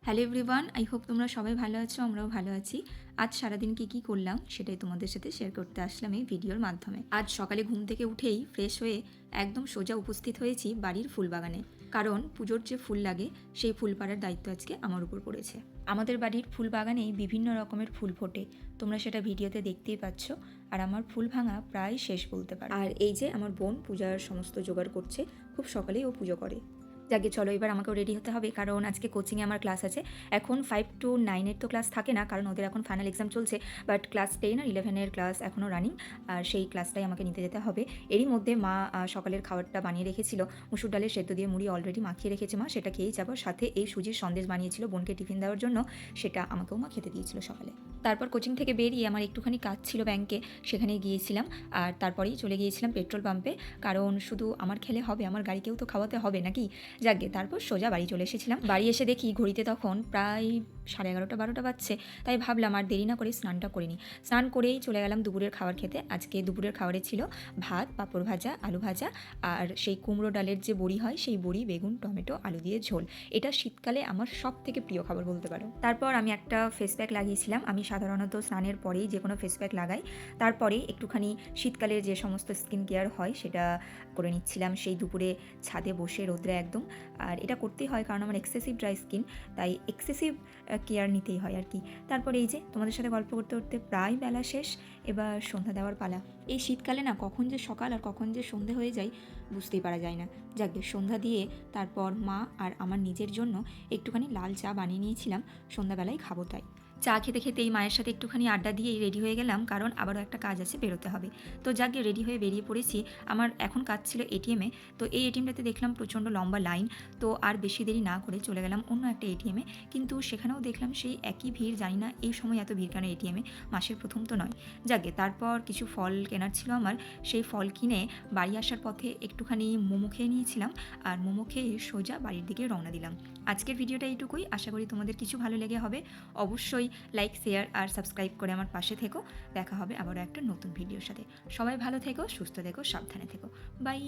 Hello everyone, I hope তোমরা সবাই ভালো আছো, আমরাও ভালো আছি। আজ সারাদিন কী করলাম সেটাই তোমাদের সাথে শেয়ার করতে আসলাম এই ভিডিওর মাধ্যমে। আজ সকালে ঘুম থেকে উঠেই ফ্রেশ হয়ে একদম সোজা উপস্থিত হয়েছি বাড়ির ফুল বাগানে, কারণ পুজোর যে ফুল লাগে সেই ফুল পাড়ার দায়িত্ব আজকে আমার উপর পড়েছে। আমাদের বাড়ির ফুল বাগানেই বিভিন্ন রকমের ফুল ফোটে, তোমরা সেটা ভিডিওতে দেখতেই পাচ্ছ। আর আমার ফুল ভাঙা প্রায় শেষ বলতে পারো। আর এই যে আমার বোন পূজার সমস্ত জোগাড় করছে, খুব সকালেই ও পুজো করে। যাকে চলো এবার আমাকেও রেডি হতে হবে, কারণ আজকে কোচিংয়ে আমার ক্লাস আছে। এখন 5 to 9 তো ক্লাস থাকে না, কারণ ওদের এখন ফাইনাল এক্সাম চলছে, বাট ক্লাস 10 আর 11 ক্লাস এখনও রানিং, আর সেই ক্লাসটাই আমাকে নিতে যেতে হবে। এরই মধ্যে মা সকালের খাবারটা বানিয়ে রেখেছিল, মুসুর ডালের সেদ্ধ দিয়ে মুড়ি অলরেডি মাখিয়ে রেখেছে মা, সেটা খেয়েই যাবো। সাথে এই সুজির সন্দেশ বানিয়েছিল বোনকে টিফিন দেওয়ার জন্য, সেটা আমাকেও মা খেতে দিয়েছিল সকালে। তারপর কোচিং থেকে বেরিয়ে আমার একটুখানি কাজ ছিল ব্যাংকে, সেখানে গিয়েছিলাম। আর তারপরেই চলে গিয়েছিলাম পেট্রোল পাম্পে, কারণ শুধু আমার খেলে হবে, আমার গাড়িকেও তো খাওয়াতে হবে নাকি। যাকে তারপর সোজা বাড়ি চলে এসেছিলাম। বাড়ি এসে দেখি ঘড়িতে তখন প্রায় 11:30-12টা বাজছে, তাই ভাবলাম আর দেরি না করে স্নানটা করে নিই। স্নান করেই চলে গেলাম দুপুরের খাবার খেতে। আজকে দুপুরের খাবারে ছিল ভাত, পাঁপড় ভাজা, আলু ভাজা, আর সেই কুমড়ো ডালের যে বড়ি হয় সেই বড়ি, বেগুন, টমেটো, আলু দিয়ে ঝোল। এটা শীতকালে আমার সব থেকে প্রিয় খাবার বলতে পারো। তারপর আমি একটা ফেস প্যাক লাগিয়েছিলাম। আমি সাধারণত স্নানের পরেই যে কোনো ফেস প্যাক লাগাই, তারপরে একটুখানি শীতকালে যে সমস্ত স্কিন কেয়ার হয় সেটা করে নিচ্ছিলাম সেই দুপুরে ছাদে বসে রোদ্রে একদম। আর এটা করতেই হয় কারণ আমার এক্সেসিভ ড্রাই স্কিন, তাই এক্সেসিভ কেয়ার নিতেই হয় আর কি। তারপরে এই যে তোমাদের সাথে গল্প করতে করতে প্রায় বেলা শেষ, এবার সন্ধ্যা দেওয়ার পালা। এই শীতকালে না কখন যে সকাল আর কখন যে সন্ধে হয়ে যায় বুঝতেই পারা যায় না। যাকে সন্ধ্যা দিয়ে তারপর মা আর আমার নিজের জন্য একটুখানি লাল চা বানিয়ে নিয়েছিলাম, সন্ধ্যাবেলায় খাবো তাই। চা খেতে খেতেই মায়ের সাথে একটুখানি আড্ডা দিয়েই রেডি হয়ে গেলাম, কারণ আবারও একটা কাজ আছে, বেরোতে হবে। তো যাকে রেডি হয়ে বেরিয়ে পড়েছি। আমার এখন কাজ ছিল এটিএমে, তো এই এটিএমটাতে দেখলাম প্রচণ্ড লম্বা লাইন, তো আর বেশি দেরি না করে চলে গেলাম অন্য একটা এটিএমে। কিন্তু সেখানেও দেখলাম সেই একই ভিড়, জানি না এই সময় এত ভিড় কেন এটিএমে, মাসের প্রথম তো নয়। যাকে তারপর কিছু ফল কেনার ছিল আমার, সেই ফল কিনে বাড়ি আসার পথে একটুখানি মোমো খেয়ে নিয়েছিলাম, আর মোমো খেয়ে সোজা বাড়ির দিকে রওনা দিলাম। আজকের ভিডিওটা এইটুকুই, আশা করি তোমাদের কিছু ভালো লেগে হবে। অবশ্যই লাইক, শেয়ার আর সাবস্ক্রাইব করে আমার পাশে থেকো। দেখা হবে আবারও একটা নতুন ভিডিওর সাথে। সবাই ভালো থেকো, সুস্থ থেকো, সাবধানে থেকো। বাই।